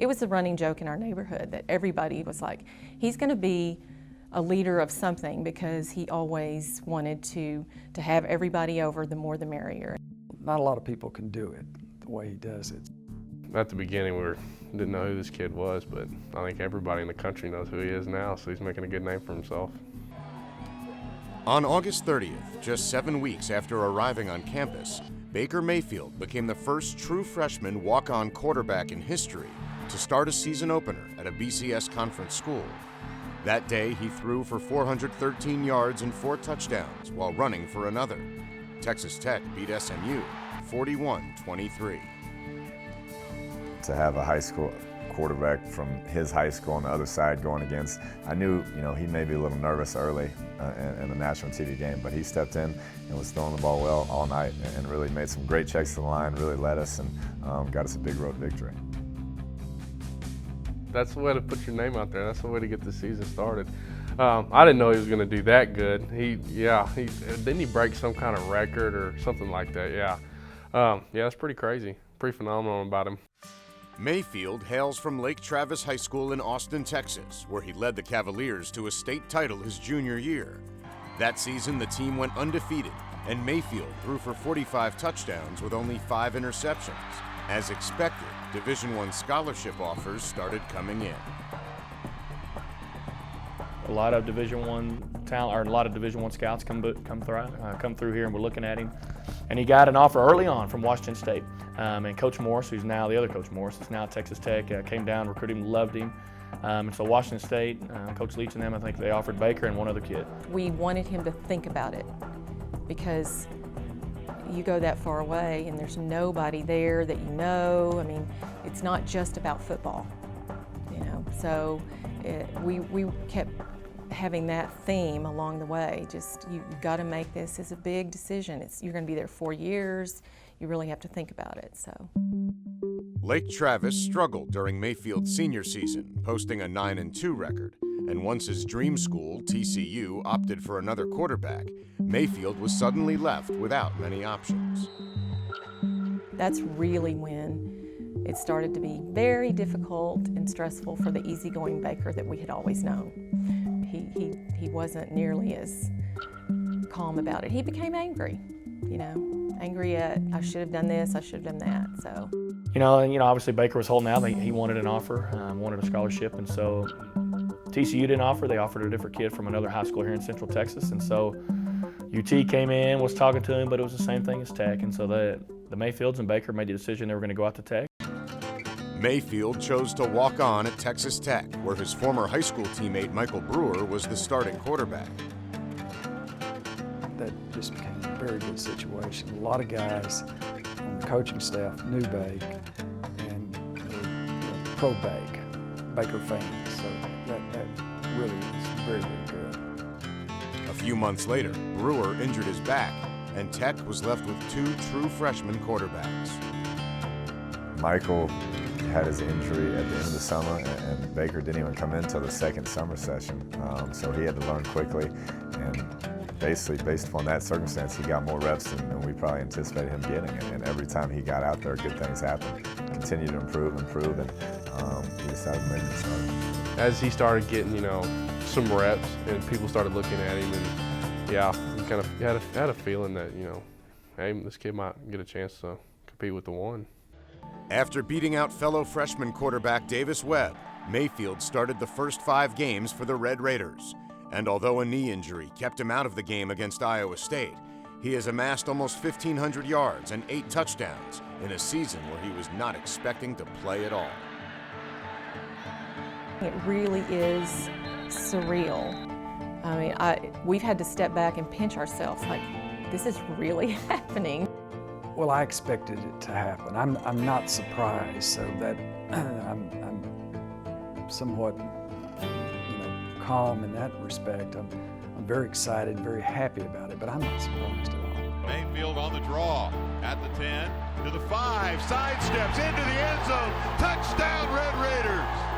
it was a running joke in our neighborhood that everybody was like, he's going to be a leader of something, because he always wanted to have everybody over, the more the merrier. Not a lot of people can do it the way he does it. At the beginning, we didn't know who this kid was, but I think everybody in the country knows who he is now, so he's making a good name for himself. On August 30th, just 7 weeks after arriving on campus, Baker Mayfield became the first true freshman walk-on quarterback in history to start a season opener at a BCS conference school. That day, he threw for 413 yards and 4 touchdowns while running for another. Texas Tech beat SMU 41-23. To have a high school quarterback from his high school on the other side going against, I knew, he may be a little nervous early in the national TV game, but he stepped in and was throwing the ball well all night and really made some great checks to the line, really led us and got us a big road victory. That's the way to put your name out there. That's the way to get the season started. I didn't know he was going to do that good. Didn't he break some kind of record or something like that? Yeah, that's pretty crazy. Pretty phenomenal about him. Mayfield hails from Lake Travis High School in Austin, Texas, where he led the Cavaliers to a state title his junior year. That season, the team went undefeated, and Mayfield threw for 45 touchdowns with only 5 interceptions. As expected, Division I scholarship offers started coming in. A lot of Division I talent, or a lot of Division I scouts come through here, and we're looking at him. And he got an offer early on from Washington State. And Coach Morris, who's now the other Coach Morris, is now at Texas Tech, came down, recruited him, loved him. And so Washington State, Coach Leach and them, I think they offered Baker and one other kid. We wanted him to think about it, because you go that far away and there's nobody there that you know. I mean, it's not just about football, So we kept having that theme along the way. Just, you've got to make this as a big decision. You're going to be there 4 years. You really have to think about it. So. Lake Travis struggled during Mayfield's senior season, posting a 9-2 record. And once his dream school, TCU, opted for another quarterback, Mayfield was suddenly left without many options. That's really when it started to be very difficult and stressful for the easygoing Baker that we had always known. He wasn't nearly as calm about it. He became angry, angry at, I should have done this, I should have done that. So. Obviously Baker was holding out. He wanted an offer, wanted a scholarship, and so TCU didn't offer. They offered a different kid from another high school here in Central Texas, and so UT came in, was talking to him, but it was the same thing as Tech, and so the Mayfields and Baker made the decision they were going to go out to Tech. Mayfield chose to walk on at Texas Tech, where his former high school teammate Michael Brewer was the starting quarterback. That just became a very good situation. A lot of guys on the coaching staff knew Bake and were pro-Baker fans, so that really was very, very good. A few months later, Brewer injured his back, and Tech was left with 2 true freshman quarterbacks. Michael had his injury at the end of the summer, and Baker didn't even come in until the second summer session, so he had to learn quickly, and basically based upon that circumstance, he got more reps than we probably anticipated him getting, and every time he got out there, good things happened. Continued to improve, and he decided to make the start. As he started getting, some reps, and people started looking at him, and you kind of had a feeling that, hey, this kid might get a chance to compete with the one. After beating out fellow freshman quarterback Davis Webb, Mayfield started the first 5 games for the Red Raiders. And although a knee injury kept him out of the game against Iowa State, he has amassed almost 1,500 yards and 8 touchdowns in a season where he was not expecting to play at all. It really is surreal. I mean, we've had to step back and pinch ourselves, like, this is really happening. Well, I expected it to happen. I'm not surprised, so that I'm somewhat calm in that respect. I'm very excited, very happy about it, but I'm not surprised at all. Mayfield on the draw at the 10 to the 5, sidesteps into the end zone. Touchdown, Red Raiders!